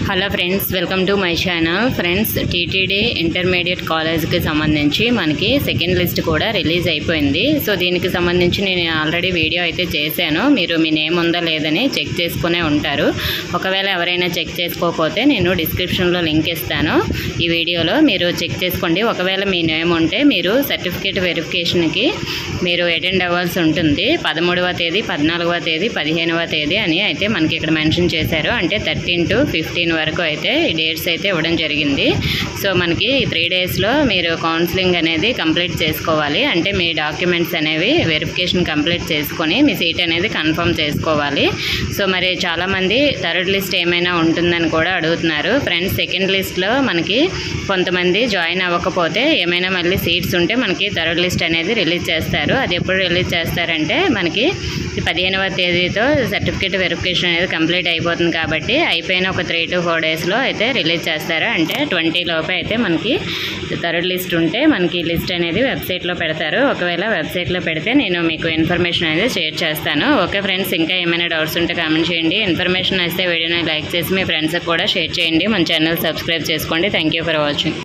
Hello friends, welcome to my channel. Friends, TTD intermediate కాలేజ్కి సంబంధించి మనకి సెకండ్ లిస్ట్ కూడా రిలీజ్ అయిపోయింది. సో దీనికి సంబంధించి నేను ఆల్రెడీ వీడియో అయితే చేశాను. మీరు మీ నేమ్ ఉందా లేదని చెక్ చేసుకునే ఉంటారు. ఒకవేళ ఎవరైనా చెక్ చేసుకోకపోతే నేను డిస్క్రిప్షన్లో లింక్ ఇస్తాను. ఈ వీడియోలో మీరు చెక్ చేసుకోండి. ఒకవేళ మీ నేమ్ ఉంటే మీరు సర్టిఫికేట్ వెరిఫికేషన్కి మీరు అటెండ్ అవ్వాల్సి ఉంటుంది. 13వ తేదీ, 14వ తేదీ, 15వ తేదీ అని అయితే మనకి ఇక్కడ మెన్షన్ చేశారు. అంటే 13 to 15 వరకు అయితే ఈ డేట్స్ అయితే ఇవ్వడం జరిగింది. సో మనకి 3 డేస్లో మీరు కౌన్సిలింగ్ అనేది కంప్లీట్ చేసుకోవాలి. అంటే మీ డాక్యుమెంట్స్ అనేవి వెరిఫికేషన్ కంప్లీట్ చేసుకొని మీ సీట్ అనేది కన్ఫర్మ్ చేసుకోవాలి. సో మరి చాలామంది థర్డ్ లిస్ట్ ఏమైనా ఉంటుందని కూడా అడుగుతున్నారు. ఫ్రెండ్స్, సెకండ్ లిస్ట్లో మనకి కొంతమంది జాయిన్ అవ్వకపోతే ఏమైనా మళ్ళీ సీట్స్ ఉంటే మనకి థర్డ్ లిస్ట్ అనేది రిలీజ్ చేస్తారు. అది ఎప్పుడు రిలీజ్ చేస్తారంటే మనకి 15వ తేదీతో సర్టిఫికేట్ వెరిఫికేషన్ అనేది కంప్లీట్ అయిపోతుంది. కాబట్టి అయిపోయిన ఒక 3 to 4 డేస్లో అయితే రిలీజ్ చేస్తారు. అంటే 20 లోపే అయితే మనకి థర్డ్ లిస్ట్ ఉంటే మనకి లిస్ట్ అనేది వెబ్సైట్లో పెడతారు. ఒకవేళ వెబ్సైట్లో పెడితే నేను మీకు ఇన్ఫర్మేషన్ అనేది షేర్ చేస్తాను. ఓకే ఫ్రెండ్స్, ఇంకా ఏమైనా డౌట్స్ ఉంటే కామెంట్ చేయండి. ఇన్ఫర్మేషన్ వస్తే వీడియోని లైక్ చేసి మీ ఫ్రెండ్స్కి కూడా షేర్ చేయండి. మన ఛానల్ సబ్స్క్రైబ్ చేసుకోండి. Thank you for watching.